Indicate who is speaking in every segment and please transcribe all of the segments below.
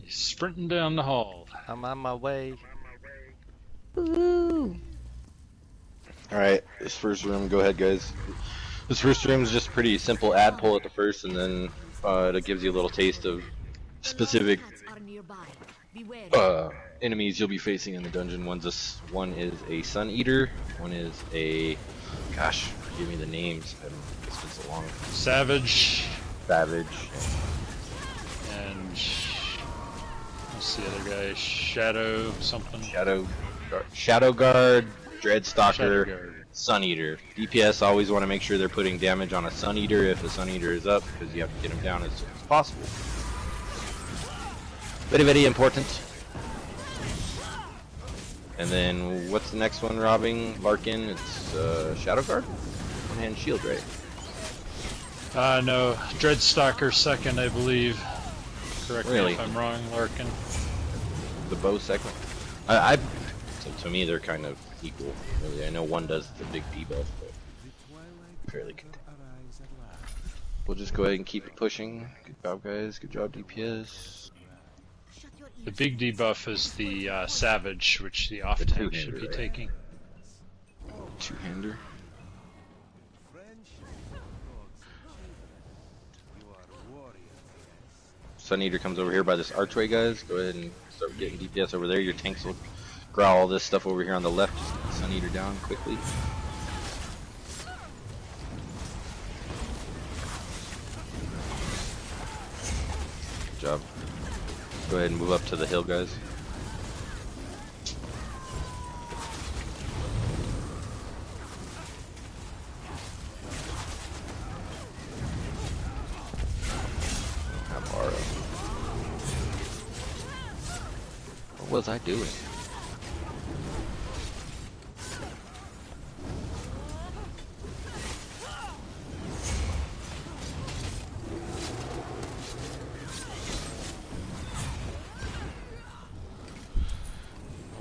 Speaker 1: sprinting down the hall.
Speaker 2: I'm on my way.
Speaker 3: Woo! Alright, this first room, go ahead guys. This first room is just pretty simple ad pull at the first, and then it gives you a little taste of specific enemies you'll be facing in the dungeon. One is a Sun Eater, one is a, gosh, give me the names, it's been so long.
Speaker 1: Savage.
Speaker 3: Savage.
Speaker 1: And what's the other guy? Shadow something.
Speaker 3: Shadow Guard, Dreadstalker,
Speaker 1: Shadow Guard.
Speaker 3: Sun Eater. DPS always want to make sure they're putting damage on a Sun Eater if the Sun Eater is up, because you have to get him down as soon as possible. Very, very important. And then, what's the next one robbing? Larkin, it's Shadow Guard? One-hand shield, right?
Speaker 1: No, Dreadstalker second, I believe. Correct me if I'm wrong, Larkin.
Speaker 3: The bow second? So to me, they're kind of equal. Really. I know one does the big debuff, but fairly good. We'll just go ahead and keep it pushing. Good job, guys. Good job, DPS.
Speaker 1: The big debuff is the Savage, which the off-tank should be taking.
Speaker 3: Two-hander. Sun Eater comes over here by this archway, guys. Go ahead and start getting DPS over there. Your tanks will growl all this stuff over here on the left. Just get the Sun Eater down quickly. Good job. Go ahead and move up to the hill, guys. What was I doing?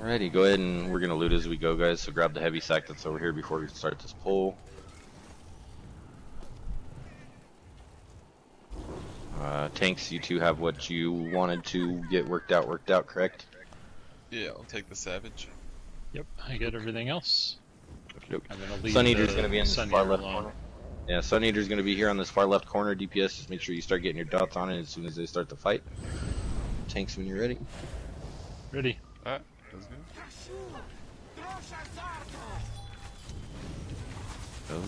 Speaker 3: Alrighty, go ahead and we're gonna loot as we go, guys, so grab the heavy sack that's over here before we start this pull. Tanks, you two have what you wanted to get worked out, correct?
Speaker 4: Yeah, I'll take the Savage.
Speaker 1: Yep, I get everything else. I'm gonna leave
Speaker 3: Sun Eater's gonna be in this far left
Speaker 1: alone.
Speaker 3: corner. Yeah, Sun Eater's gonna be here on this far left corner. DPS, just make sure you start getting your dots on it as soon as they start the fight. Tanks, when you're ready.
Speaker 1: Ready.
Speaker 4: Alright, let's go.
Speaker 3: Oh.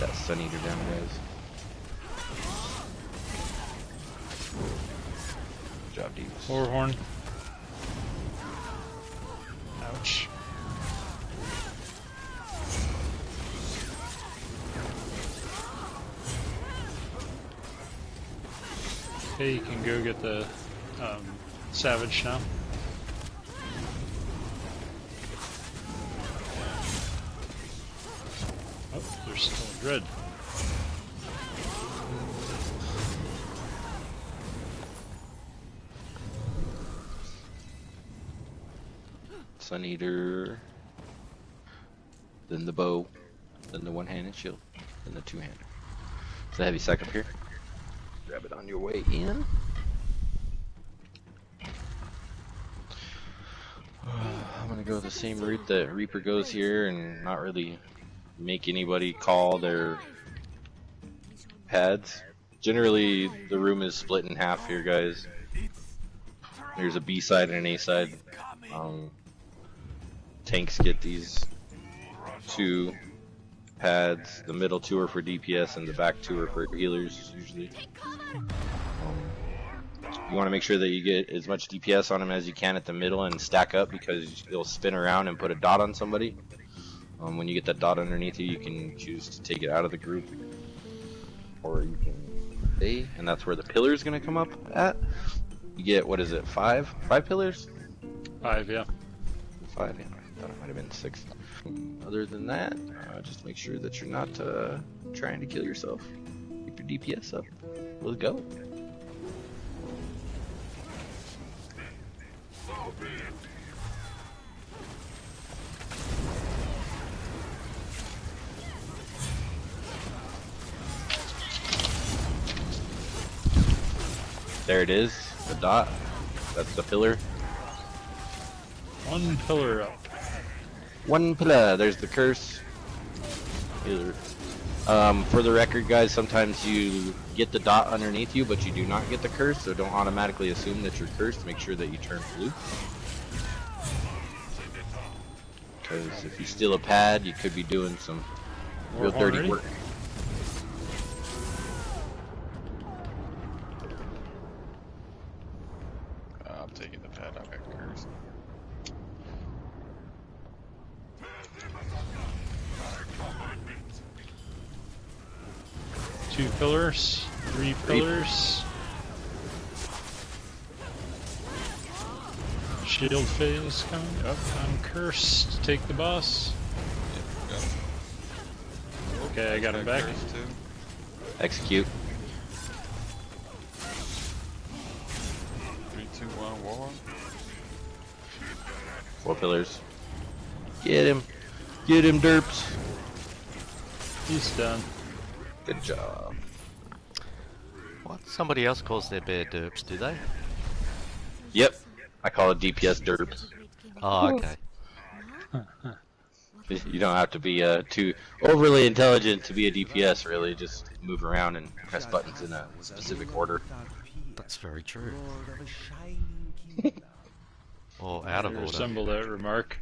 Speaker 3: That Sun Eater down, guys. Good job, Deeps.
Speaker 1: Warhorn. Ouch. Okay, you can go get the Savage now. Oh, there's still a Dread.
Speaker 3: Sun Eater, then the bow, then the one-handed shield, then the two-hander. It's a heavy sack up here. Grab it on your way in. I'm gonna go the same route that Reaper goes here and not really make anybody call their pads. Generally, the room is split in half here, guys. There's a B side and an A side. Tanks get these two pads. The middle two are for DPS and the back two are for healers, usually. You want to make sure that you get as much DPS on them as you can at the middle and stack up, because it'll spin around and put a dot on somebody. When you get that dot underneath you, you can choose to take it out of the group, or you can stay, and that's where the pillar is going to come up at. You get, what is it, 5 pillars?
Speaker 1: 5, yeah.
Speaker 3: 5, yeah. I thought it might have been 6. Other than that, just make sure that you're not trying to kill yourself. Keep your DPS up. Let's go. There it is, the dot. That's the pillar.
Speaker 1: One pillar up.
Speaker 3: One pillar. There's the curse. Pillar. For the record, guys, sometimes you get the dot underneath you, but you do not get the curse, so don't automatically assume that you're cursed. Make sure that you turn blue. Because if you steal a pad, you could be doing some real dirty work.
Speaker 4: I'm taking the pad. I got cursed.
Speaker 1: Two pillars, three pillars. Shield phase coming up. I'm cursed. Take the boss.
Speaker 4: Yeah,
Speaker 1: Okay, I got him back.
Speaker 4: Too.
Speaker 3: Execute.
Speaker 4: 3, 2, 1, war.
Speaker 3: 4 pillars. Get him. Get him, derps.
Speaker 1: He's done.
Speaker 3: Good job.
Speaker 2: What? Somebody else calls their bear derps, do they?
Speaker 3: Yep. I call it DPS derps.
Speaker 2: Oh, okay.
Speaker 3: You don't have to be too overly intelligent to be a DPS, really. Just move around and press buttons in a specific order.
Speaker 2: That's very true. Or out of order.
Speaker 1: Resemble that remark.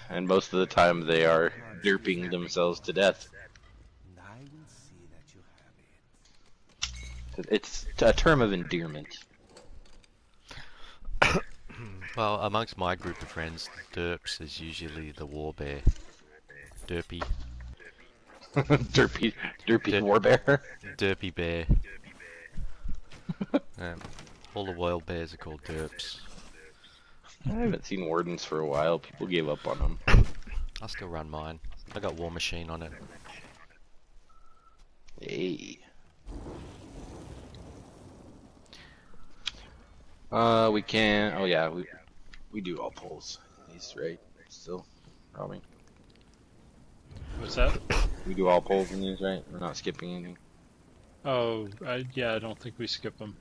Speaker 3: And most of the time they are derping themselves to death. It's a term of endearment.
Speaker 2: Well, amongst my group of friends, derps is usually the war bear. Derpy.
Speaker 3: derpy warbear.
Speaker 2: Derpy bear. All the wild bears are called derps.
Speaker 3: I haven't seen wardens for a while. People gave up on them.
Speaker 2: I still run mine. I got War Machine on it.
Speaker 3: Hey. We can. Oh yeah, we do all polls. At least, right? Still, probably.
Speaker 1: What's that?
Speaker 3: We do all polls in these, right? We're not skipping anything.
Speaker 1: Oh, yeah, I don't think we skip them.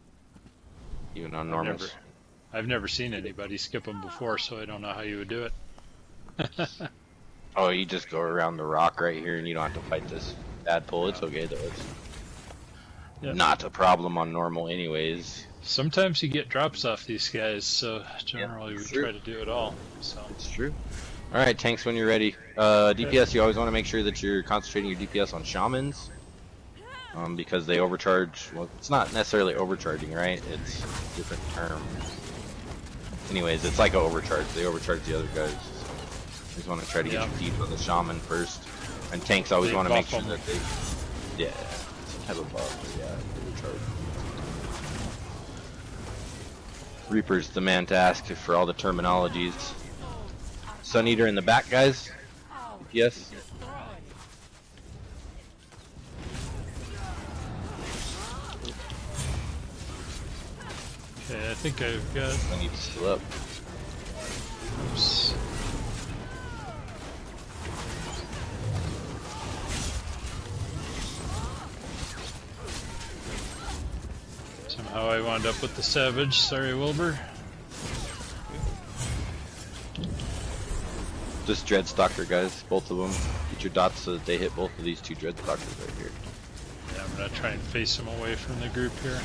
Speaker 3: Even on normals.
Speaker 1: I've never seen anybody skip them before, so I don't know how you would do it.
Speaker 3: Oh, you just go around the rock right here, and you don't have to fight this bad pull. It's okay though. It's not a problem on normal, anyways.
Speaker 1: Sometimes you get drops off these guys, so generally we try to do it all. So
Speaker 3: it's true. All right, tanks, when you're ready. DPS, you always want to make sure that you're concentrating your DPS on shamans, because they overcharge. Well, it's not necessarily overcharging, right? It's a different term. Anyways, it's like an overcharge. They overcharge the other guys. So you just want to try to get your teeth on the shaman first. And tanks always want to make sure that they, some type of buff. Yeah, overcharge. Reaper's the man to ask for all the terminologies. Sun Eater in the back, guys. Yes.
Speaker 1: okay, I think I've got.
Speaker 3: Sun Eater's still up.
Speaker 1: Oops. Somehow I wound up with the Savage. Sorry, Wilbur.
Speaker 3: Just Dreadstalker, guys, both of them. Get your dots so that they hit both of these two Dreadstalkers right here.
Speaker 1: Yeah, I'm gonna try and face them away from the group here.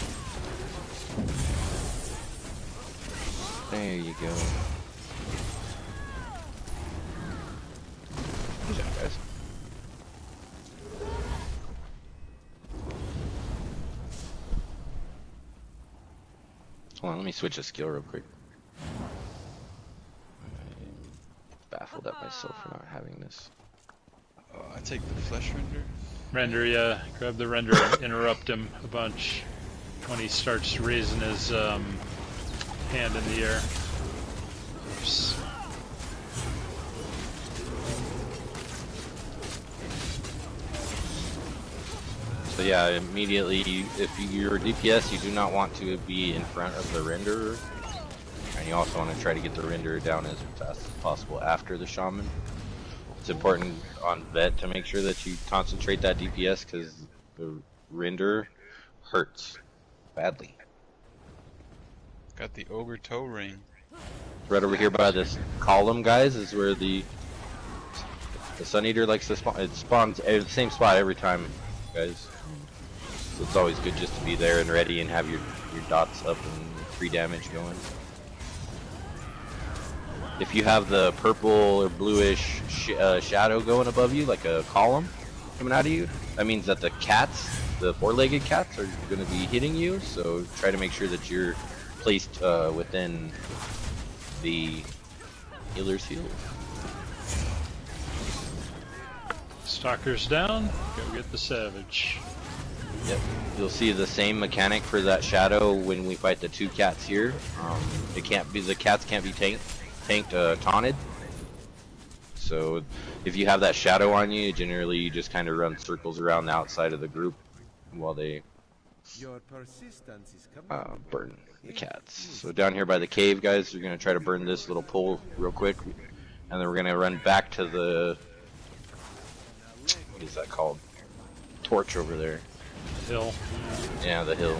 Speaker 3: There you go. Good job, guys. Hold on, let me switch a skill real quick. I'm baffled at myself for not having this.
Speaker 4: I take the flesh render.
Speaker 1: Render, yeah. Grab the render and interrupt him a bunch when he starts raising his hand in the air. Oops.
Speaker 3: So yeah, immediately, if you're DPS, you do not want to be in front of the renderer. And you also want to try to get the renderer down as fast as possible after the shaman. It's important on vet to make sure that you concentrate that DPS because the renderer hurts badly.
Speaker 4: Got the ogre toe ring.
Speaker 3: Right over here by this column, guys, is where the Sun Eater likes to spawn. It spawns at the same spot every time, guys. So it's always good just to be there and ready and have your dots up and free damage going. If you have the purple or bluish shadow going above you, like a column coming out of you, that means that the cats, the four-legged cats, are going to be hitting you. So try to make sure that you're placed within the healer's field.
Speaker 1: Stalker's down. Go get the savage.
Speaker 3: Yep. You'll see the same mechanic for that shadow when we fight the two cats here. The cats can't be taunted. So if you have that shadow on you, generally you just kind of run circles around the outside of the group while they burn the cats. So down here by the cave, guys, we're gonna try to burn this little pole real quick, and then we're gonna run back to the, what is that called? Torch over there.
Speaker 1: Hill.
Speaker 3: Yeah, the hill.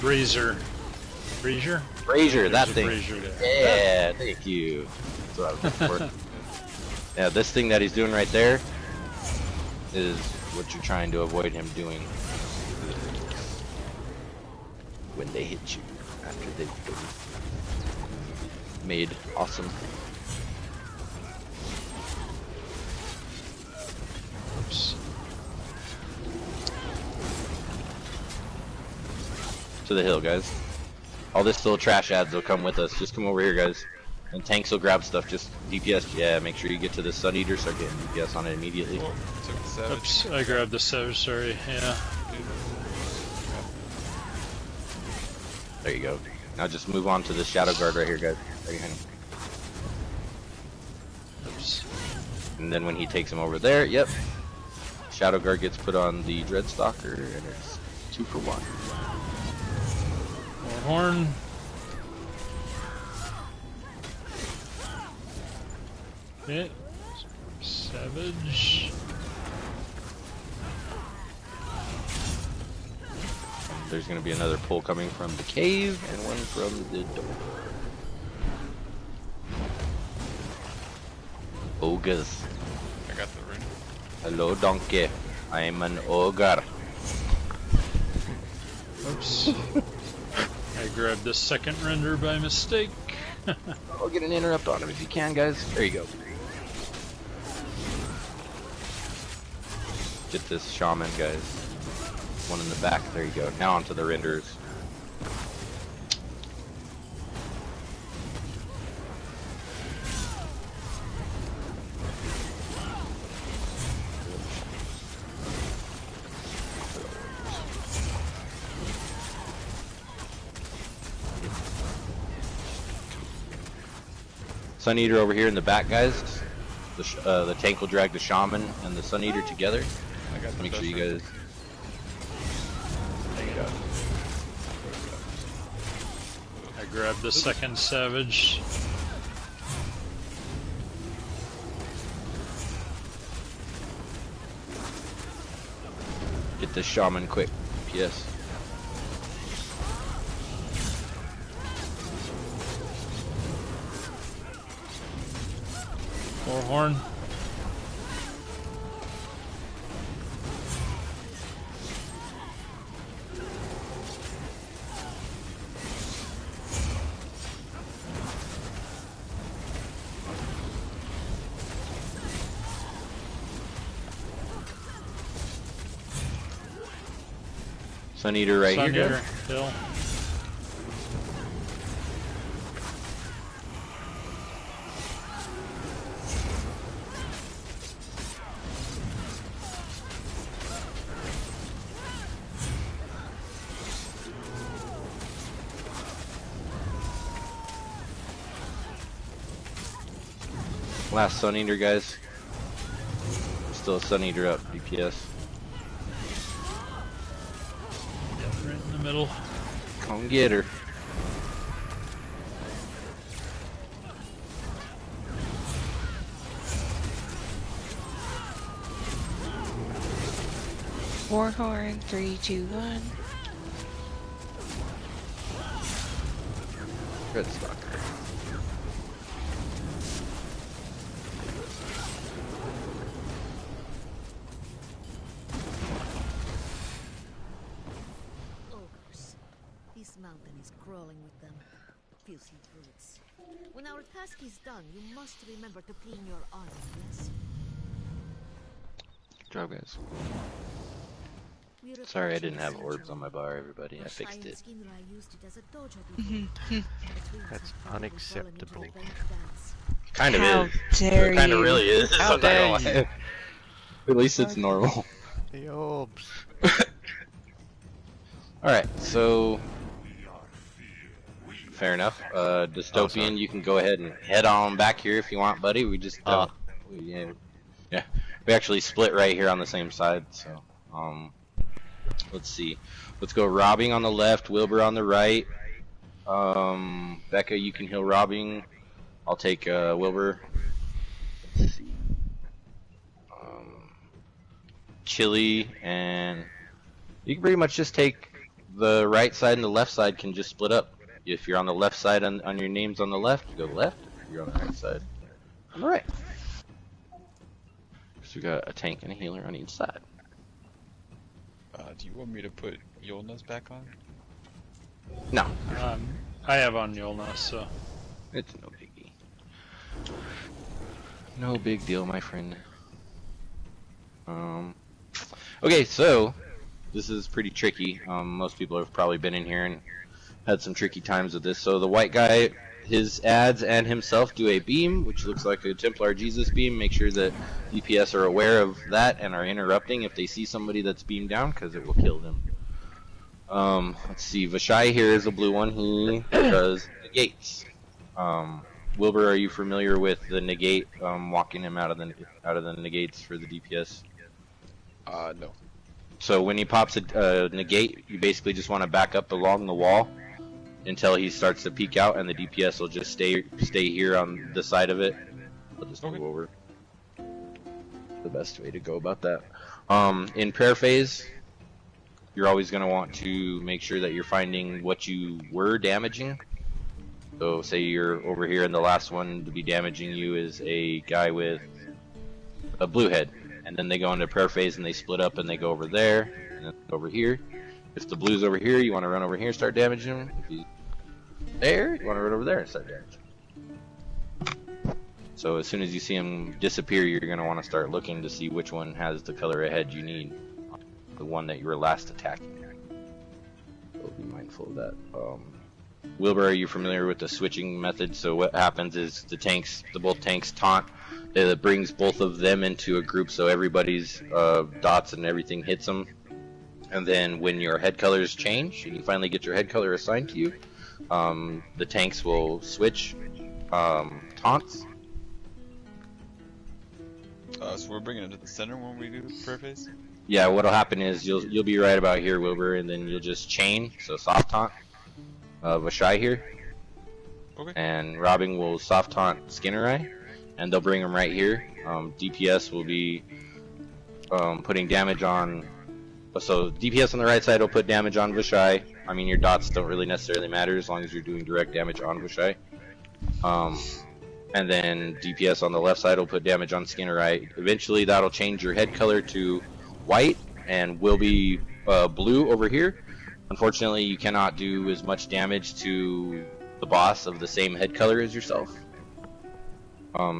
Speaker 1: Brazier. Brazier?
Speaker 3: Brazier, that
Speaker 1: There's a
Speaker 3: thing.
Speaker 1: brazier there.
Speaker 3: Yeah, thank you. That's what I was looking for. Yeah, this thing that he's doing right there is what you're trying to avoid him doing when they hit you after they've been made awesome.
Speaker 1: Oops.
Speaker 3: To the hill, guys. All this little trash ads will come with us. Just come over here, guys. And tanks will grab stuff. Just DPS. Yeah, make sure you get to the Sun Eater. Start getting DPS on it immediately.
Speaker 4: Oh, took the savage.
Speaker 1: Oops, I grabbed the savage, sorry. Yeah.
Speaker 3: There you go. Now just move on to the Shadow Guard right here, guys. Right behind him.
Speaker 1: Oops.
Speaker 3: And then when he takes him over there, yep. Shadow Guard gets put on the Dreadstalker, and it's 2 for 1.
Speaker 1: More horn. Hit. Savage.
Speaker 3: There's going to be another pull coming from the cave, and one from the door. Ogres.
Speaker 4: I got the ring.
Speaker 3: Hello, donkey. I'm an ogre.
Speaker 1: Oops. I grabbed the second render by mistake.
Speaker 3: I'll get an interrupt on him if you can, guys. There you go. Get this shaman, guys. One in the back. There you go. Now onto the renders. Sun Eater over here in the back, guys. The tank will drag the shaman and the Sun Eater together.
Speaker 4: I got the
Speaker 3: Make sure
Speaker 4: best
Speaker 3: you
Speaker 4: ring.
Speaker 3: guys. There you go.
Speaker 1: I grabbed the second savage.
Speaker 3: Get this shaman quick. PS.
Speaker 1: More horn.
Speaker 3: Sun Eater right
Speaker 1: Sun
Speaker 3: here,
Speaker 1: Eater.
Speaker 3: guys.
Speaker 1: Hill.
Speaker 3: Last Sun Eater, guys. Still a Sun Eater up, DPS.
Speaker 1: Right in the middle.
Speaker 3: Come get her.
Speaker 5: Warhorn, 3, 2, 1.
Speaker 3: Red Stalker.
Speaker 5: Ogres. This mountain is crawling with them. Filthy brutes. When our task is done, you must remember to clean your armor, yes?
Speaker 3: Good job, guys.
Speaker 5: We report
Speaker 3: Sorry I
Speaker 5: you
Speaker 3: didn't have
Speaker 5: as
Speaker 3: orbs on my bar, everybody. I
Speaker 5: Vashai
Speaker 3: fixed
Speaker 5: and
Speaker 3: it.
Speaker 5: Skinrai used it as a dojo before. The twins
Speaker 2: That's
Speaker 5: have probably fallen into
Speaker 2: unacceptable.
Speaker 5: the bent dance.
Speaker 3: Kind of
Speaker 6: How
Speaker 3: is.
Speaker 6: dare
Speaker 3: It kind of
Speaker 6: you.
Speaker 3: really is.
Speaker 2: How
Speaker 3: I'm not
Speaker 2: dare
Speaker 3: gonna
Speaker 2: you.
Speaker 3: lie. At least it's normal.
Speaker 2: The orbs.
Speaker 3: Alright, so... Fair enough. Dystopian,
Speaker 2: sorry.
Speaker 3: you can go ahead and head on back here if you want, buddy. We just don't... Yeah. We actually split right here on the same side, so... Let's see. Let's go robbing on the left, Wilbur on the right. Becca, you can heal robbing. I'll take Wilbur. Let's see. Chili, and you can pretty much just take the right side and the left side can just split up. If you're on the left side on your names on the left, you go left. If you're on the right side, on the right. So we got a tank and a healer on each side.
Speaker 4: Do you want me to put Yolna's back on?
Speaker 3: No,
Speaker 1: I have on Yolna, so
Speaker 3: it's no biggie. No big deal, my friend. Okay, so this is pretty tricky. Most people have probably been in here and had some tricky times with this. So the white guy, his ads and himself do a beam, which looks like a Templar Jesus beam. Make sure that DPS are aware of that and are interrupting if they see somebody that's beamed down, because it will kill them. Let's see, Vashai here is a blue one. He does negates. Wilbur, are you familiar with the negate? Walking him out of the negates for the DPS.
Speaker 4: No.
Speaker 3: So when he pops a negate, you basically just want to back up along the wall until he starts to peek out, and the DPS will just stay here on the side of it. I'll just move over. The best way to go about that. In prayer phase, you're always going to want to make sure that you're finding what you were damaging. So say you're over here, and the last one to be damaging you is a guy with a blue head. And then they go into prayer phase and they split up and they go over there and then over here. If the blue's over here, you want to run over here and start damaging him. If he's there, you want to run over there and start damaging him. So as soon as you see him disappear, you're going to want to start looking to see which one has the color of head you need. The one that you were last attacking. So be mindful of that. Wilbur, are you familiar with the switching method? So what happens is both tanks taunt. It brings both of them into a group, so everybody's dots and everything hits them. And then when your head colors change, and you finally get your head color assigned to you, the tanks will switch taunts.
Speaker 4: So we're bringing it to the center when we do prayer phase?
Speaker 3: Yeah, what'll happen is you'll be right about here, Wilbur, and then you'll just chain, so soft taunt Vashai here.
Speaker 4: Okay.
Speaker 3: And robbing will soft taunt Skinnerai, and they'll bring him right here. DPS will be putting damage on. So DPS on the right side will put damage on Vashai. I mean, your dots don't really necessarily matter as long as you're doing direct damage on Vashai. And then DPS on the left side will put damage on Skinnerai. Eventually, that'll change your head color to white and will be blue over here. Unfortunately, you cannot do as much damage to the boss of the same head color as yourself.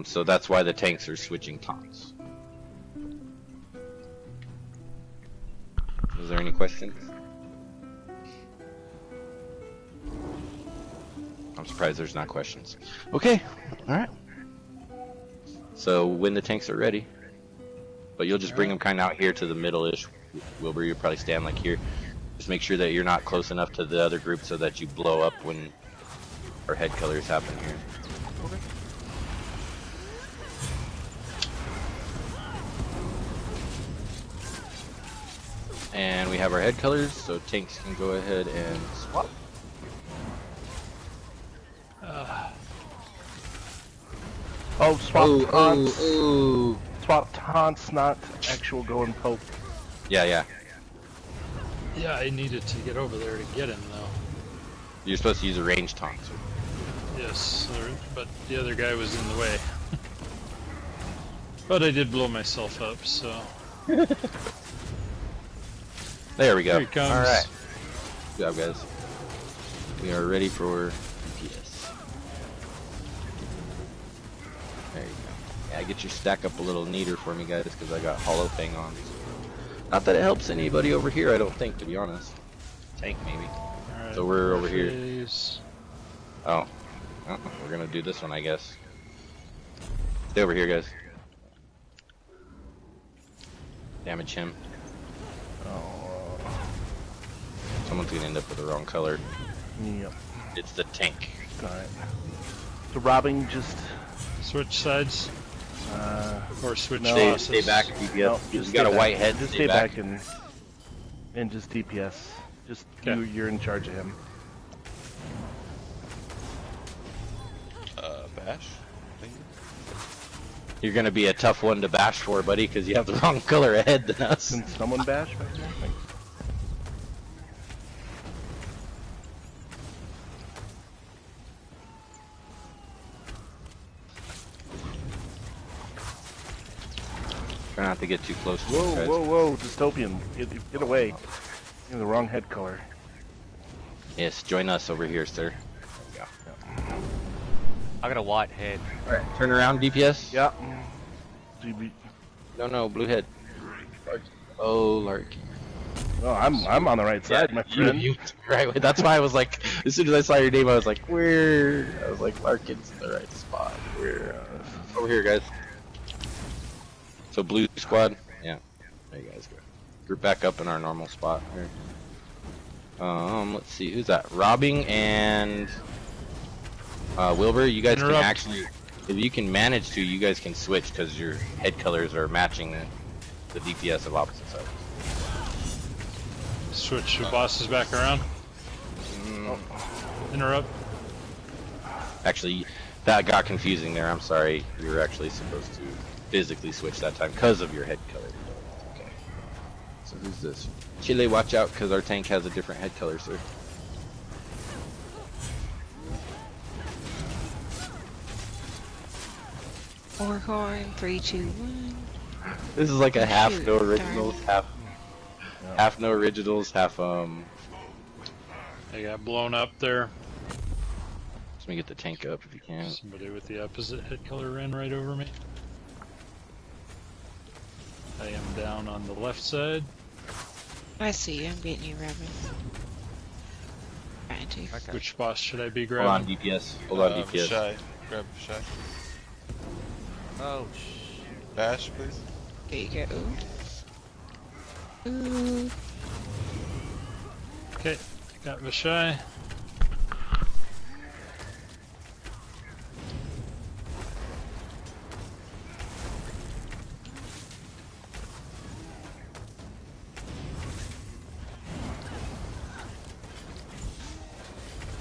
Speaker 3: So that's why the tanks are switching taunts. Is there any questions? I'm surprised there's not questions. Okay, alright. So when the tanks are ready, but you'll just bring them kind of out here to the middle-ish. Wilbur, you'll probably stand like here. Just make sure that you're not close enough to the other group so that you blow up when our head colors happen here.
Speaker 4: Okay.
Speaker 3: And we have our head colors, so tanks can go ahead and swap.
Speaker 6: Oh, swap taunts.
Speaker 3: Ooh.
Speaker 6: Swap taunts, not actual go and poke.
Speaker 3: Yeah.
Speaker 1: yeah, I needed to get over there to get him though.
Speaker 3: You're supposed to use a range taunt. So
Speaker 1: Yes, but the other guy was in the way. But I did blow myself up, so.
Speaker 3: There we go.
Speaker 1: Here he comes.
Speaker 3: Alright. Good job, guys. We are ready for DPS. There you go. Yeah, get your stack up a little neater for me, guys, because I got hollow ping on. Not that it helps anybody over here, I don't think, to be honest. Tank, maybe.
Speaker 1: Alright,
Speaker 3: So we're over here.
Speaker 1: phase.
Speaker 3: Oh. We're gonna do this one, I guess. Stay over here, guys. Damage him.
Speaker 6: Oh.
Speaker 3: Someone's gonna end up with the wrong color.
Speaker 6: Yep.
Speaker 3: It's the tank.
Speaker 6: Alright. So robbing just
Speaker 1: Switch sides or switch
Speaker 6: no.
Speaker 1: bosses.
Speaker 3: Stay back, DPS.
Speaker 6: no,
Speaker 3: you
Speaker 6: just
Speaker 3: got a
Speaker 6: stay
Speaker 3: white
Speaker 6: back.
Speaker 3: head.
Speaker 6: Just
Speaker 3: stay back.
Speaker 6: and just DPS. Just
Speaker 1: Okay.
Speaker 6: you're in charge of him.
Speaker 4: Bash? Thank you.
Speaker 3: You're gonna be a tough one to bash for, buddy, because you have the wrong color head than us.
Speaker 6: Can someone bash back there? Thanks.
Speaker 3: Try not to get too close to
Speaker 6: Whoa,
Speaker 3: these guys.
Speaker 6: whoa, whoa, dystopian. Get away. You're the wrong head color.
Speaker 3: Yes, join us over here, sir.
Speaker 2: I got a white head.
Speaker 3: Alright, turn around, DPS.
Speaker 6: Yeah.
Speaker 3: No, blue head. Oh, Lark.
Speaker 6: Oh, I'm on the right side, my friend.
Speaker 3: Right, that's why I was like, as soon as I saw your name, I was like, where? I was like, Larkin's in the right spot. Where? Over here, guys. So blue squad. Yeah. There you guys go. Group back up in our normal spot here. Let's see, who's that? Robbing and Wilbur. You guys
Speaker 1: Interrupt.
Speaker 3: can actually, if you can manage to, you guys can switch because your head colors are matching the DPS of opposite sides.
Speaker 1: Switch the bosses back around. Interrupt.
Speaker 3: Actually, that got confusing there. I'm sorry. You were actually supposed to physically switch that time because of your head color. Okay. So who's this? Chile, watch out because our tank has a different head color, sir.
Speaker 7: Four coin, 3, 2, 1.
Speaker 3: This is like a half
Speaker 7: Shoot,
Speaker 3: no
Speaker 7: darn.
Speaker 3: originals, half no originals, half
Speaker 1: I got blown up there.
Speaker 3: Let me get the tank up if you can.
Speaker 1: Somebody with the opposite head color ran right over me. I am down on the left side.
Speaker 7: I see you. I'm getting you, Robin. Trying to.
Speaker 2: Okay.
Speaker 1: Which boss should I be
Speaker 3: Hold on,
Speaker 1: grabbing?
Speaker 3: DPS. Hold on, DPS.
Speaker 4: Shy. Grab Shy.
Speaker 2: Oh,
Speaker 4: Bash, please.
Speaker 7: There you go. Ooh.
Speaker 1: Okay, got Vishai.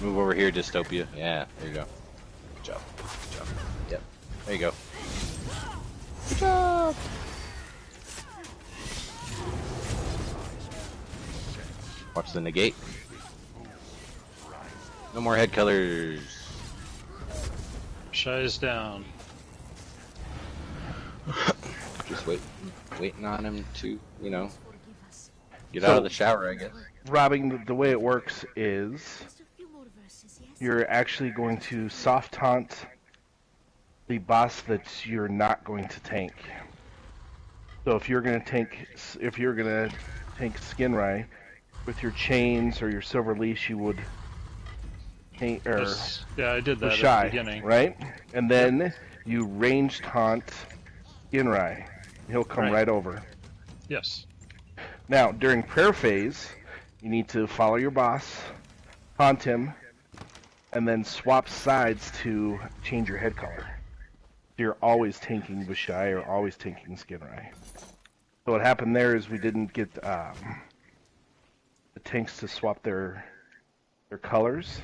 Speaker 3: Move over here, Dystopia. Yeah, there you go. Good job. Good job. Yep. There you go. Good job. Watch the negate. No more head colors.
Speaker 1: Vishai's down.
Speaker 3: Just waiting on him to, you know,
Speaker 5: Forgive us.
Speaker 3: get out of the shower, I guess.
Speaker 6: Robbing, the way it works is
Speaker 5: Just a few more verses, yes?
Speaker 6: you're actually going to soft taunt the boss that you're not going to tank. So if you're gonna tank Skinrai with your chains or your silver leash, you would tank or
Speaker 1: Yes. Yeah, I did that at the
Speaker 6: shy,
Speaker 1: beginning.
Speaker 6: right? And then you range taunt Skinrai. He'll come
Speaker 1: Right.
Speaker 6: right over.
Speaker 1: Yes.
Speaker 6: Now, during prayer phase, you need to follow your boss, taunt him, and then swap sides to change your head color. You're always tanking Vishai or always tanking Skinrai. So what happened there is we didn't get the tanks to swap their colors.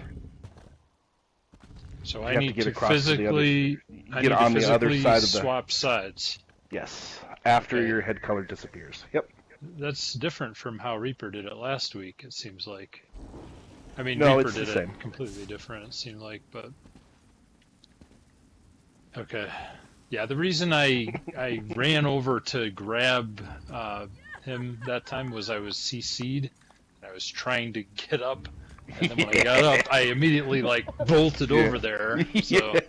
Speaker 1: So
Speaker 6: You
Speaker 1: I
Speaker 6: have to
Speaker 1: need
Speaker 6: get
Speaker 1: to
Speaker 6: across to the other-
Speaker 1: physically, I
Speaker 6: get
Speaker 1: need
Speaker 6: on
Speaker 1: to
Speaker 6: the other
Speaker 1: physically
Speaker 6: side of the-
Speaker 1: swap sides.
Speaker 6: Yes, after
Speaker 1: Okay.
Speaker 6: your head color disappears. Yep.
Speaker 1: That's different from how Reaper did it last week, it seems like. I mean,
Speaker 6: No,
Speaker 1: Reaper
Speaker 6: it's the
Speaker 1: did
Speaker 6: same.
Speaker 1: it completely different, it seemed like, but Okay. Yeah, the reason I ran over to grab him that time was I was CC'd. I was trying to get up, and then when I got up, I immediately like bolted over there. So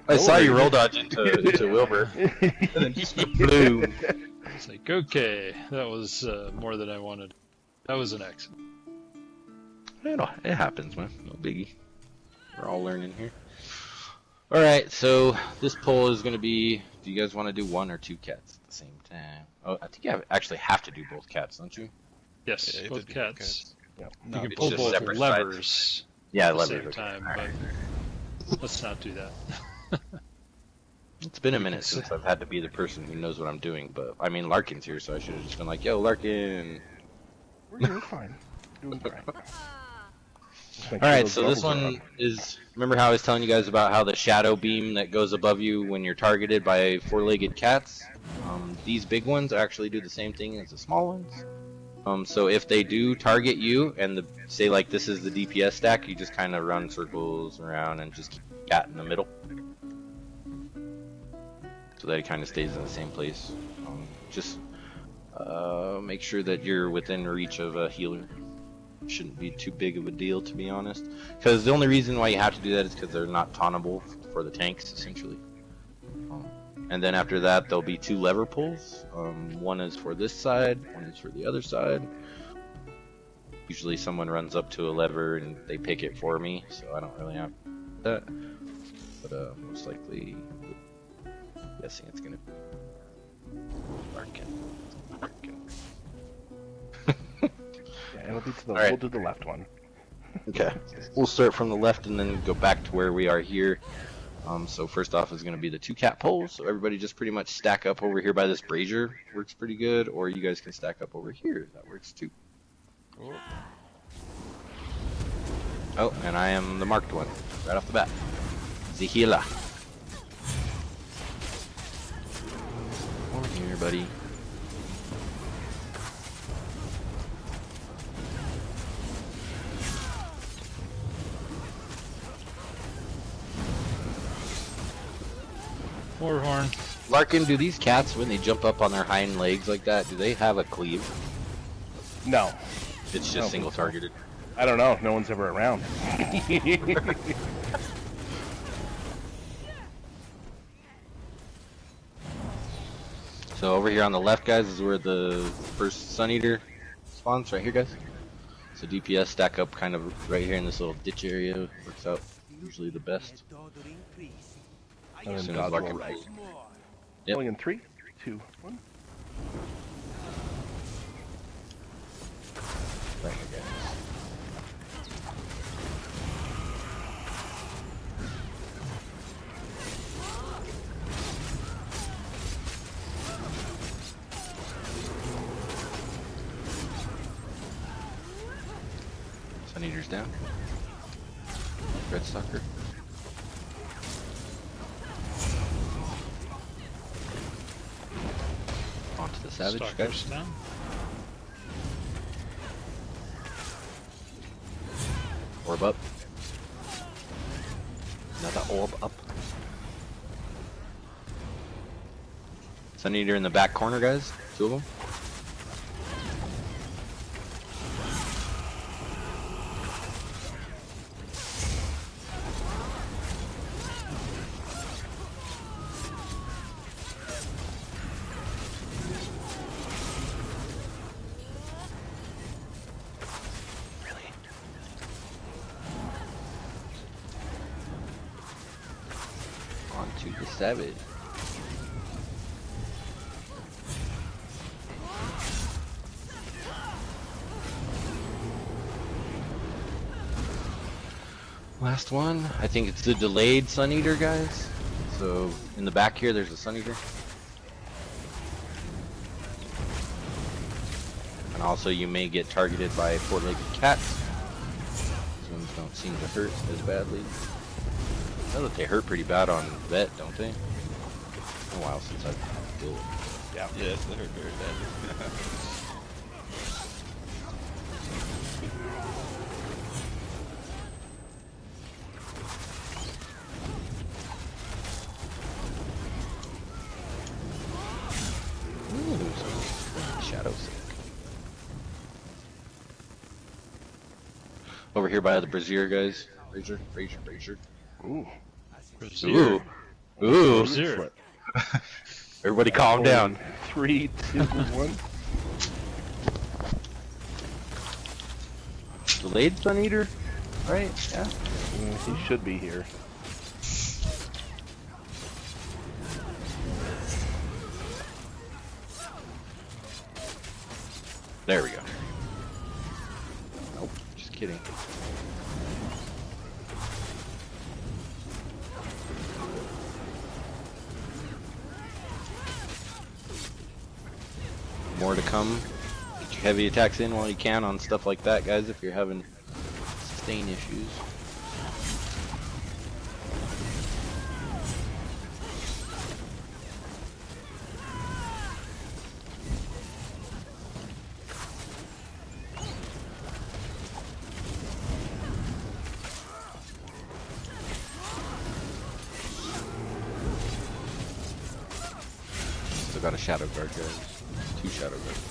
Speaker 3: I saw you
Speaker 6: worries.
Speaker 3: roll dodge into Wilbur, and then just flew.
Speaker 1: it's like, okay, that was more than I wanted. That was an accident.
Speaker 3: It happens, man. No biggie. We're all learning here. All right, so this poll is going to be: do you guys want to do 1 or 2 cats at the same time? Oh, I think you actually have to do both cats, don't you?
Speaker 1: Yes,
Speaker 4: Yeah, you
Speaker 1: both
Speaker 4: did do both
Speaker 1: cats.
Speaker 6: Yeah.
Speaker 1: You
Speaker 4: No,
Speaker 1: can
Speaker 3: it's
Speaker 1: pull
Speaker 3: just
Speaker 1: both
Speaker 3: separate
Speaker 1: levers
Speaker 3: Yeah,
Speaker 1: at the
Speaker 3: levers.
Speaker 1: same
Speaker 3: Okay.
Speaker 1: time,
Speaker 3: All right.
Speaker 1: but let's not do that.
Speaker 3: It's been a
Speaker 1: We
Speaker 3: minute
Speaker 1: can
Speaker 3: since I've had to be the person who knows what I'm doing, but I mean, Larkin's here, so I should have just been like, "Yo, Larkin."
Speaker 6: You're fine. Doing fine. Just make
Speaker 3: All
Speaker 6: sure
Speaker 3: right,
Speaker 6: those
Speaker 3: so this
Speaker 6: goggles are
Speaker 3: one
Speaker 6: on.
Speaker 3: is. Remember how I was telling you guys about how the shadow beam that goes above you when you're targeted by 4-legged cats? These big ones actually do the same thing as the small ones. So if they do target you, and say like this is the DPS stack, you just kind of run circles around and just keep the cat in the middle, so that it kind of stays in the same place. Just make sure that you're within reach of a healer. Shouldn't be too big of a deal, to be honest, because the only reason why you have to do that is because they're not tauntable for the tanks, essentially. And then after that, there'll be 2 lever pulls. One is for this side, one is for the other side. Usually someone runs up to a lever and they pick it for me, so I don't really have that. But most likely, I'm guessing it's gonna be Larkin.
Speaker 6: Yeah, it'll be to the.
Speaker 3: All right.
Speaker 6: We'll do the left one.
Speaker 3: Okay, we'll start from the left and then go back to where we are here. So first off is going to be the 2 cat poles. So everybody just pretty much stack up over here by this brazier. Works pretty good. Or you guys can stack up over here. That works too.
Speaker 4: Oh,
Speaker 3: Oh, and I am the marked one right off the bat. The healer. Over here, buddy.
Speaker 1: Warhorn.
Speaker 3: Larkin, do these cats, when they jump up on their hind legs like that, do they have a cleave?
Speaker 6: No,
Speaker 3: It's
Speaker 6: I don't
Speaker 3: just single
Speaker 6: think so.
Speaker 3: targeted.
Speaker 6: I don't know. No one's ever around.
Speaker 3: So over here on the left, guys, is where the first Sun Eater spawns. Right here, guys. So DPS stack up kind of right here in this little ditch area. Works out usually the best.
Speaker 6: And
Speaker 3: As
Speaker 6: then
Speaker 3: soon as
Speaker 6: dodge
Speaker 3: Larkin
Speaker 6: roll right.
Speaker 3: pulls. Yep.
Speaker 6: Going in 3, 2, 1.
Speaker 3: Right here, guys. Sun Eater's down. Red Stalker. Onto the Savage, guys.
Speaker 1: Stalker's down.
Speaker 3: Orb up. Another orb up. Sun Eater in the back corner, guys. 2 of them. Onto the Savage. Last one. I think it's the delayed Sun Eater, guys. So in the back here, there's a Sun Eater. And also, you may get targeted by 4-legged cats. These ones don't seem to hurt as badly. I know that they hurt pretty bad on vet, don't they? It's been a while since I've dealt with them.
Speaker 4: yes, they hurt very badly.
Speaker 3: Over here by the brazier, guys. Brazier.
Speaker 6: Ooh.
Speaker 3: Ooh. Ooh.
Speaker 1: Brazier.
Speaker 3: Everybody calm down.
Speaker 6: 3, 2, 1.
Speaker 3: Delayed Sun Eater? Right? Yeah.
Speaker 6: He should be here.
Speaker 3: There we go. Nope, just kidding. More to come. Get your heavy attacks in while you can on stuff like that, guys, if you're having sustain issues. Still got a shadow guard, guys. 2 shadow guards.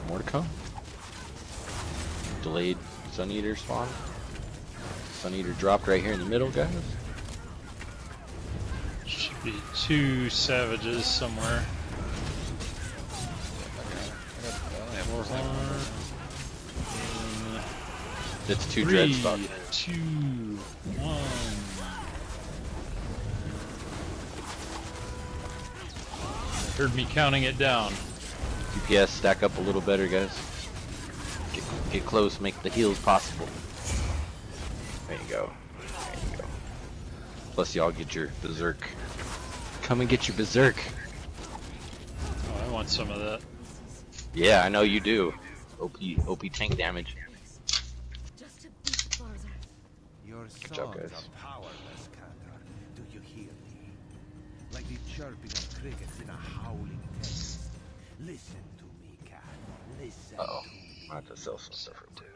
Speaker 3: More to come. Delayed Sun Eater spawn. Sun Eater dropped right here in the middle, guys.
Speaker 1: Should be 2 savages somewhere.
Speaker 3: It's 2
Speaker 1: 3,
Speaker 3: Dreadstock.
Speaker 1: 2, 1. Heard me counting it down.
Speaker 3: DPS stack up a little better, guys. Get close, make the heals possible. There you go. There you go. Plus y'all get your berserk. Come and get your berserk.
Speaker 1: Oh, I want some of that.
Speaker 3: Yeah, I know you do. OP tank damage.
Speaker 5: Just a bit further.
Speaker 8: Your
Speaker 3: Good job,
Speaker 8: songs
Speaker 3: guys.
Speaker 8: are powerless, Kandar. Do you hear me? Like the chirping of crickets in a howling tempest. Listen to me, cat. Listen
Speaker 3: Uh-oh.
Speaker 8: to me.
Speaker 3: I have to sell some stuff real quick.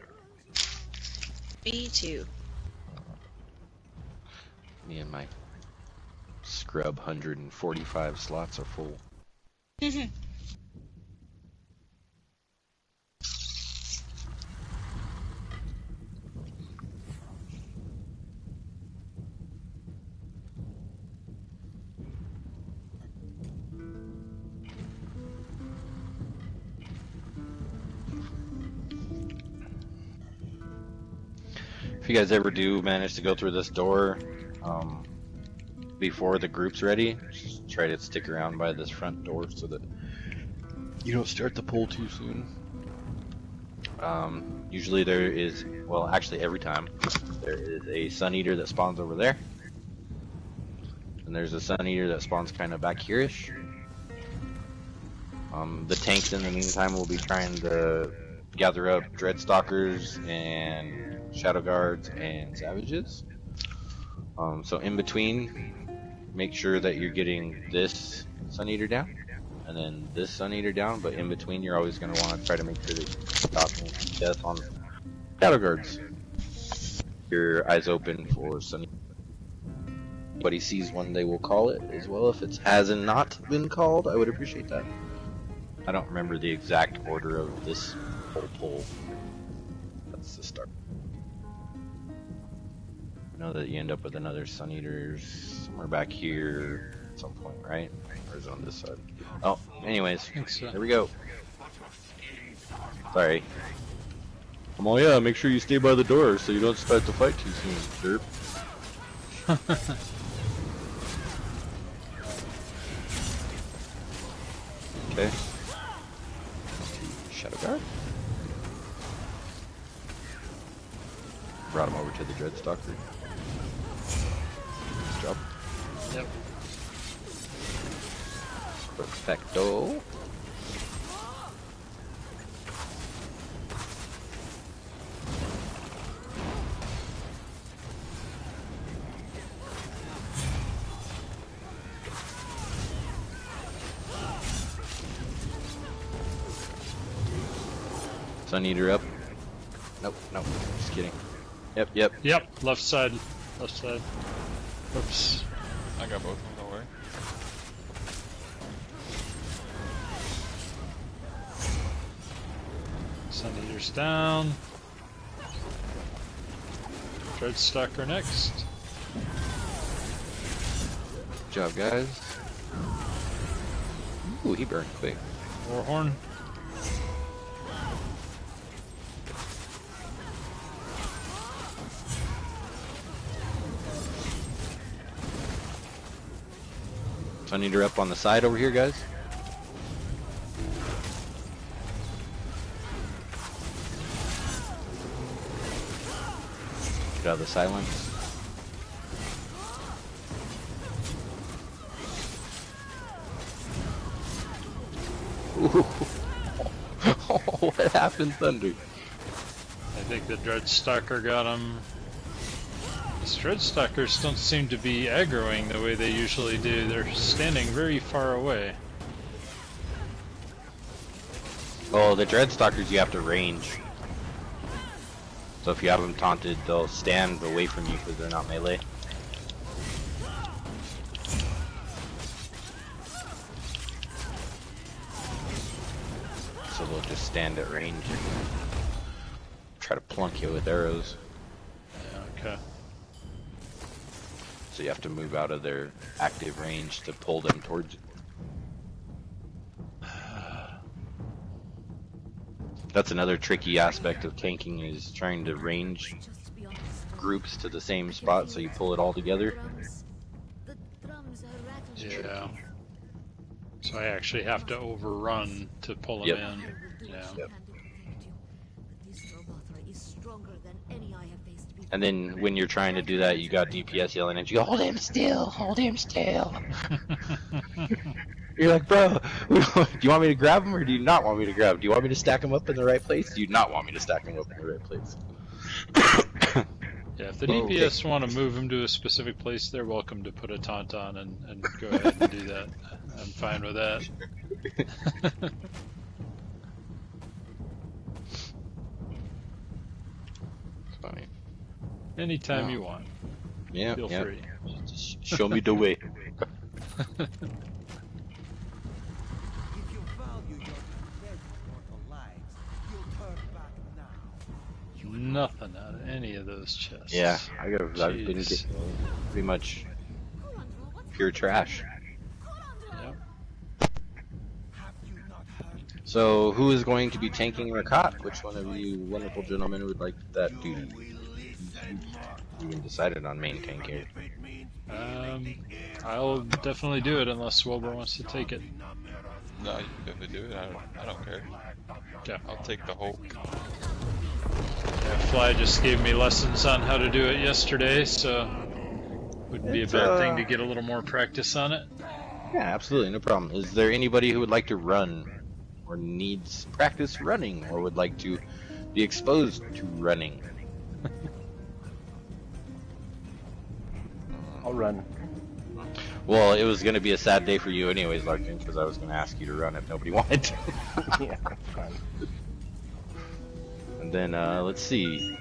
Speaker 7: Me too.
Speaker 3: Me and my scrub 145 slots are full. If you guys ever do manage to go through this door before the group's ready, just try to stick around by this front door so that you don't start the pull too soon. Usually there is, well, actually every time, there is a Sun Eater that spawns over there. And there's a Sun Eater that spawns kind of back here-ish. The tanks in the meantime will be trying to gather up Dreadstalkers and Shadow Guards and Savages. So in between, make sure that you're getting this Sun Eater down, and then this Sun Eater down, but in between you're always going to want to try to make sure that you stop death on Shadow Guards. Your eyes open for Sun Eater. Anybody sees one, they will call it as well. If it hasn't not been called, I would appreciate that. I don't remember the exact order of this whole pull. That's the start. I know that you end up with another Sun Eater somewhere back here at some point, right? Or is it on this side? Oh, anyways,
Speaker 1: think so.
Speaker 3: there we go. Sorry. Oh yeah, make sure you stay by the door so you don't start the fight too soon, derp. Okay. Shadow Guard. Brought him over to the Dreadstalker. Good job.
Speaker 1: Yep.
Speaker 3: Perfecto. Sun Eater up. Nope, nope, just kidding. Yep, yep.
Speaker 1: Yep, left side. Left side. Oops.
Speaker 4: I got both of them, don't worry.
Speaker 1: Sun Eater's down. Dreadstalker next.
Speaker 3: Good job, guys. Ooh, he burned quick.
Speaker 1: Warhorn.
Speaker 3: Sun Eater up on the side over here, guys. Get out of the silence. Ooh. Oh, what happened, Thunder?
Speaker 1: I think the Dreadstalker got him. These Dreadstalkers don't seem to be aggroing the way they usually do. They're standing very far away.
Speaker 3: Oh, the Dreadstalkers you have to range. So if you have them taunted, they'll stand away from you because they're not melee. So they'll just stand at range and try to plunk you with arrows.
Speaker 1: Yeah, okay.
Speaker 3: So you have to move out of their active range to pull them towards you. That's another tricky aspect of tanking, is trying to range
Speaker 5: Just beyond the storm.
Speaker 3: groups to the same spot so you pull it all together.
Speaker 5: The drums are rattling.
Speaker 1: Yeah. So I actually have to overrun to pull them
Speaker 3: Yep.
Speaker 1: in.
Speaker 5: I will do
Speaker 1: Yeah.
Speaker 5: what I can to protect you. But this Robothra is stronger than any I have faced before.
Speaker 3: And then when you're trying to do that, you got DPS yelling at you, hold him still, hold him still. You're like, bro, do you want me to grab him or do you not want me to grab him? Do you want me to stack him up in the right place? Do you not want me to stack him up in the right place?
Speaker 1: Yeah, if the
Speaker 3: Okay.
Speaker 1: DPS want to move him to a specific place, they're welcome to put a taunt on and go ahead and do that. I'm fine with that.
Speaker 3: Fine.
Speaker 1: Anytime you want.
Speaker 3: Yeah,
Speaker 1: Feel
Speaker 3: yeah.
Speaker 1: free.
Speaker 3: Just show me the way.
Speaker 8: If you value your dead mortal lives, you'll turn back now.
Speaker 1: Nothing out of any of those chests.
Speaker 3: Yeah, I've been
Speaker 1: Jeez.
Speaker 3: getting pretty much pure trash.
Speaker 1: Yep.
Speaker 8: Have you not heard?
Speaker 3: So, who is going to be tanking Rakat? Which one of you wonderful gentlemen would like that duty? You even decided on main tank here.
Speaker 1: I'll definitely do it unless Wilbur wants to take it.
Speaker 4: No, you can do it. I don't care.
Speaker 1: Okay.
Speaker 4: I'll take the whole.
Speaker 1: Yeah, Fly just gave me lessons on how to do it yesterday, so wouldn't be a bad thing to get a little more practice on it.
Speaker 3: Yeah, absolutely, no problem. Is there anybody who would like to run, or needs practice running, or would like to be exposed to running?
Speaker 6: I'll run.
Speaker 3: Well, it was going to be a sad day for you anyways, Larkin, because I was going to ask you to run if nobody wanted to.
Speaker 6: Yeah, that's fine.
Speaker 3: And then, let's see.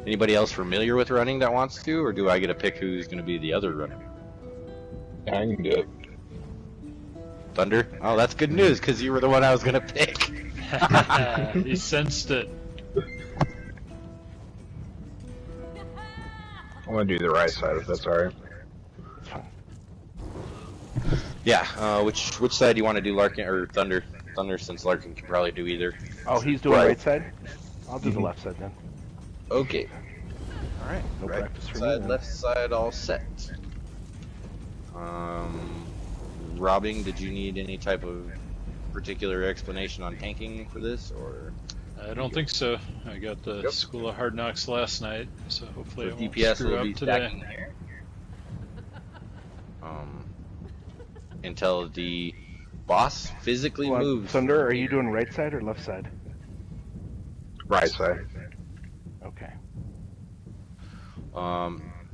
Speaker 3: Anybody else familiar with running that wants to, or do I get to pick who's going to be the other runner?
Speaker 9: I can do it.
Speaker 3: Thunder? Oh, that's good news, because you were the one I was going to pick.
Speaker 1: He sensed it.
Speaker 9: I want to do the right side if that's alright.
Speaker 3: Yeah, which side do you want to do, Larkin or Thunder? Thunder, since Larkin can probably do either.
Speaker 6: Oh, he's doing
Speaker 3: Right.
Speaker 6: right side? I'll do the left side then.
Speaker 3: Okay. Alright,
Speaker 6: No
Speaker 3: right
Speaker 6: practice for me
Speaker 3: side,
Speaker 6: then.
Speaker 3: left side, all set. Robbing, did you need any type of particular explanation on tanking for this, or?
Speaker 1: I don't think so. I got the School of Hard Knocks last night, so hopefully
Speaker 3: So
Speaker 1: it won't
Speaker 3: DPS
Speaker 1: screw
Speaker 3: will
Speaker 1: up
Speaker 3: be
Speaker 1: today.
Speaker 3: stacking here. Until the boss physically
Speaker 6: Hold on,
Speaker 3: moves.
Speaker 6: Thunder, are you doing right side or left side?
Speaker 9: Right side.
Speaker 6: Okay.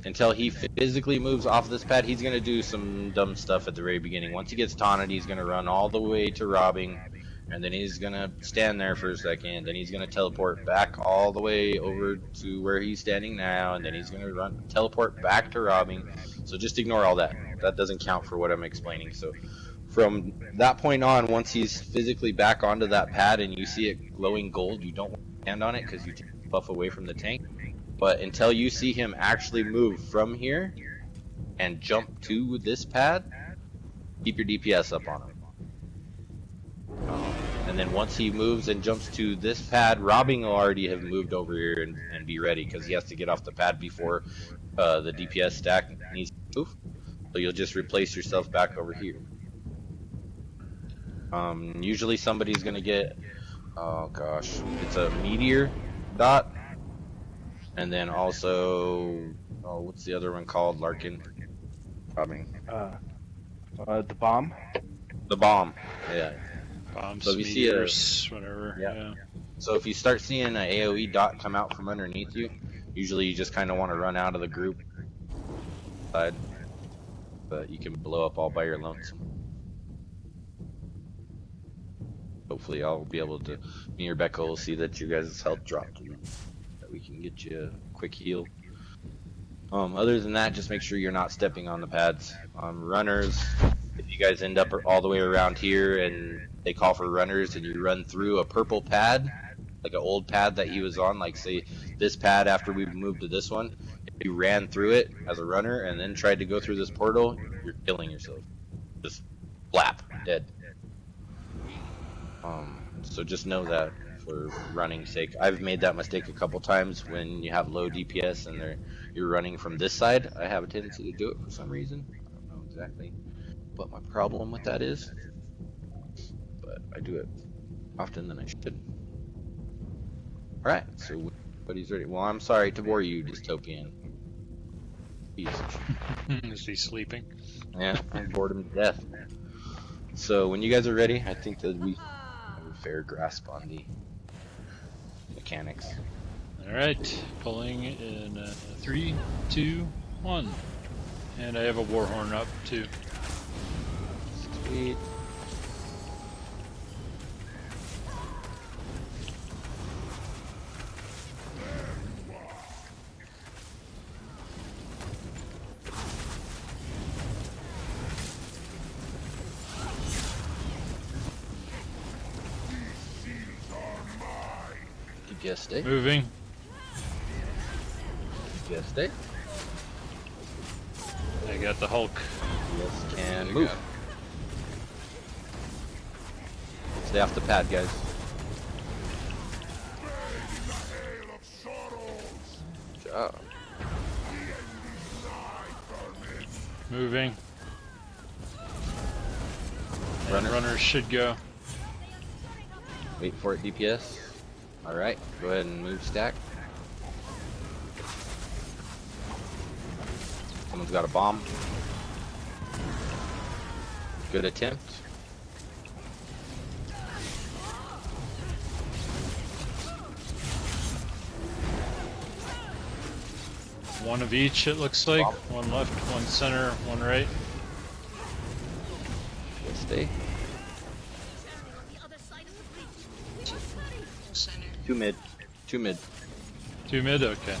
Speaker 3: Until he physically moves off this pad, he's gonna do some dumb stuff at the very beginning. Once he gets taunted, he's gonna run all the way to robbing, and then he's gonna stand there for a second. Then he's gonna teleport back all the way over to where he's standing now, and then he's gonna teleport back to robbing. So just ignore all that. That doesn't count for what I'm explaining. So From that point on, once he's physically back onto that pad and you see it glowing gold, you don't want to stand on it because you take the buff away from the tank. But until you see him actually move from here and jump to this pad, keep your DPS up on him. And then once he moves and jumps to this pad, Robbing will already have moved over here and be ready because he has to get off the pad before the DPS stack needs to move. So you'll just replace yourself back over here. Usually somebody's gonna get, oh gosh, it's a meteor dot, and then also, oh, what's the other one called? Larkin, Robbing.
Speaker 6: The bomb.
Speaker 3: The bomb. Yeah.
Speaker 1: Bombs,
Speaker 3: So if you see
Speaker 1: meteors, whatever. Yeah.
Speaker 3: So if you start seeing an AoE dot come out from underneath you, usually you just kind of want to run out of the group side, but you can blow up all by your lonesome. Hopefully I'll be able to, me or Becca will see that you guys' health dropped, and that we can get you a quick heal. Other than that, just make sure you're not stepping on the pads. Runners, if you guys end up all the way around here and they call for runners and you run through a purple pad, like an old pad that he was on, like say this pad after we moved to this one, if you ran through it as a runner and then tried to go through this portal, you're killing yourself. Just flap, dead. So just know that for running sake. I've made that mistake a couple times when you have low DPS and you're running from this side. I have a tendency to do it for some reason. I don't know exactly what my problem with that is, but I do it often than I should. Alright, so everybody's ready. Well, I'm sorry to bore you, Dystopian. Jeez.
Speaker 1: Is he sleeping?
Speaker 3: Yeah, I bored him to death. So when you guys are ready, I think that we have a fair grasp on the mechanics.
Speaker 1: Alright, pulling in 3, 2, 1. And I have a Warhorn up too.
Speaker 3: Sweet. DPS stay.
Speaker 1: Moving.
Speaker 3: DPS stay.
Speaker 1: I got the Hulk.
Speaker 3: Yes, can move. Stay off the pad, guys. Good job.
Speaker 1: Moving.
Speaker 3: Runner.
Speaker 1: Runners should go.
Speaker 3: Wait for it, DPS. Alright, go ahead and move stack. Someone's got a bomb. Good attempt.
Speaker 1: One of each, it looks like. One left, one center, one right.
Speaker 3: Stay.
Speaker 7: Center.
Speaker 3: Two mid. Two mid.
Speaker 1: 2 mid, okay.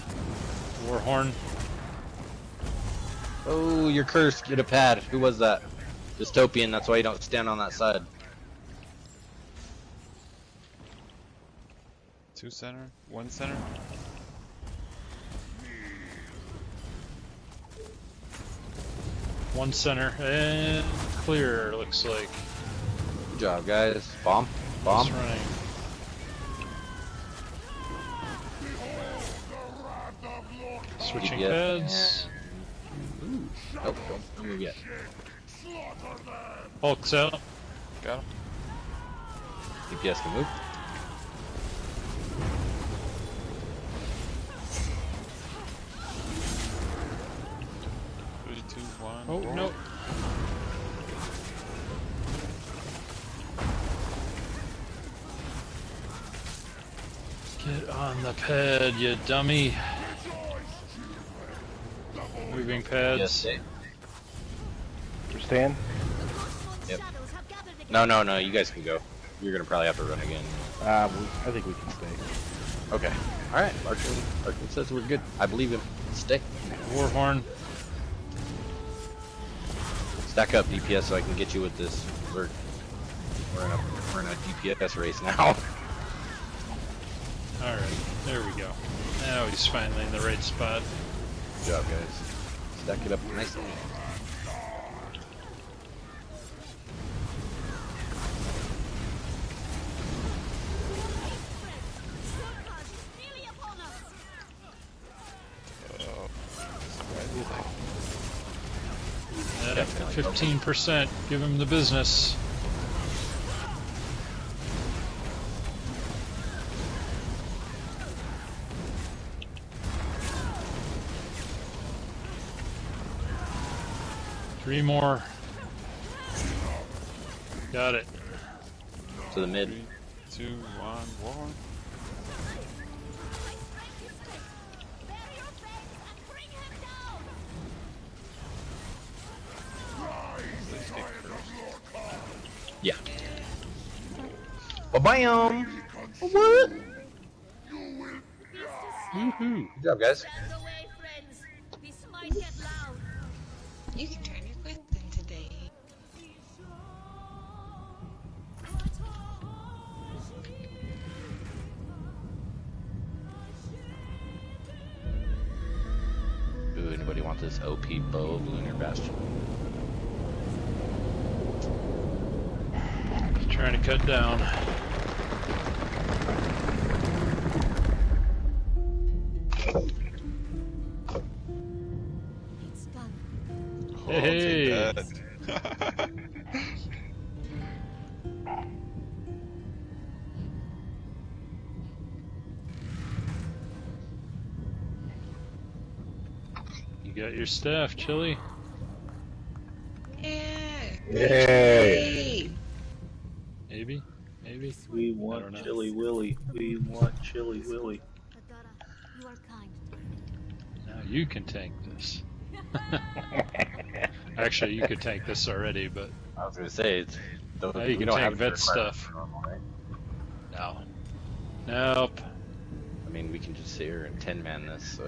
Speaker 1: Warhorn.
Speaker 3: Oh, you're cursed. Get a pad. Who was that? Dystopian, that's why you don't stand on that side.
Speaker 4: 2 center, 1 center.
Speaker 1: One center, and clear, looks like.
Speaker 3: Good job, guys. Bomb. Bomb.
Speaker 1: Just running. Switching
Speaker 3: DPS.
Speaker 1: pads.
Speaker 3: Ooh. Nope, don't move yet.
Speaker 1: Hulk's out.
Speaker 4: Got him.
Speaker 3: DPS can move.
Speaker 1: Oh, no. Get on the pad, you dummy. Moving pads.
Speaker 3: Yes, stay.
Speaker 6: Understand?
Speaker 3: Yep. No, you guys can go. You're gonna probably have to run again.
Speaker 6: I think we can stay.
Speaker 3: Okay. Alright, Larkin says we're good. I believe him. Stay.
Speaker 1: Warhorn.
Speaker 3: Stack up DPS so I can get you with this. We're in a DPS race now.
Speaker 1: Alright, there we go. Now he's finally in the right spot.
Speaker 3: Good job, guys. Stack it up nicely.
Speaker 1: At 15%, give him the business. Three more. Got it.
Speaker 3: To the mid.
Speaker 4: 3, 2, 1.
Speaker 3: Yeah. Ba-bam! What? Good job, guys.
Speaker 7: You can turn your quit then today.
Speaker 3: Ooh, anybody want this OP bow of Lunar Bastion?
Speaker 1: Just trying to cut down.
Speaker 5: It's done.
Speaker 4: Oh,
Speaker 1: Hey.
Speaker 4: I'll take that.
Speaker 1: You got your staff, Chili.
Speaker 7: Yeah.
Speaker 9: Yay.
Speaker 1: Maybe? Maybe?
Speaker 10: We
Speaker 1: I don't
Speaker 10: want
Speaker 1: know.
Speaker 10: Chili Willy. We want Chili Willy.
Speaker 5: Adara, you are kind.
Speaker 1: Now you can tank this. Actually, you could tank this already, but
Speaker 3: I was gonna say, it's,
Speaker 1: now you can tank vet stuff. No. Nope.
Speaker 3: I mean, we can just sit here and 10-man this, so...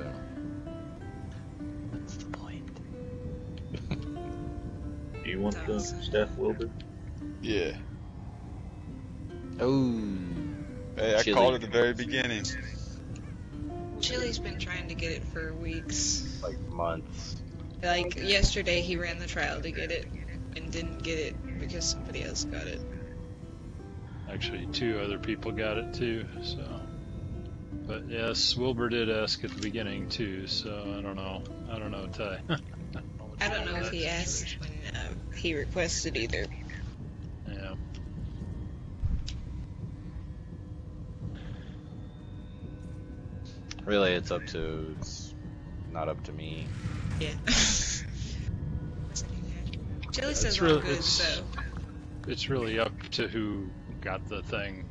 Speaker 3: What's the point?
Speaker 10: Do you want the staff Wilbur?
Speaker 4: Yeah.
Speaker 3: Oh.
Speaker 4: Hey, I
Speaker 3: Chili.
Speaker 4: called at the very beginning.
Speaker 7: Chili's been trying to get it for weeks.
Speaker 3: Like months.
Speaker 7: Like yesterday, he ran the trial to get it and didn't get it because somebody else got it.
Speaker 1: Actually, 2 other people got it too, so... But yes, Wilbur did ask at the beginning too, so I don't know. I don't know, Ty.
Speaker 7: I don't know if he asked when he requested either.
Speaker 1: Yeah.
Speaker 3: Really, it's not up to me.
Speaker 7: Yeah. Chili
Speaker 1: It's
Speaker 7: says
Speaker 1: real-
Speaker 7: all good,
Speaker 1: it's-
Speaker 7: so.
Speaker 1: It's really up to who got the thing.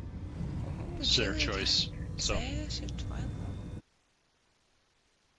Speaker 1: It's their choice. So,
Speaker 7: Sash of Twilight.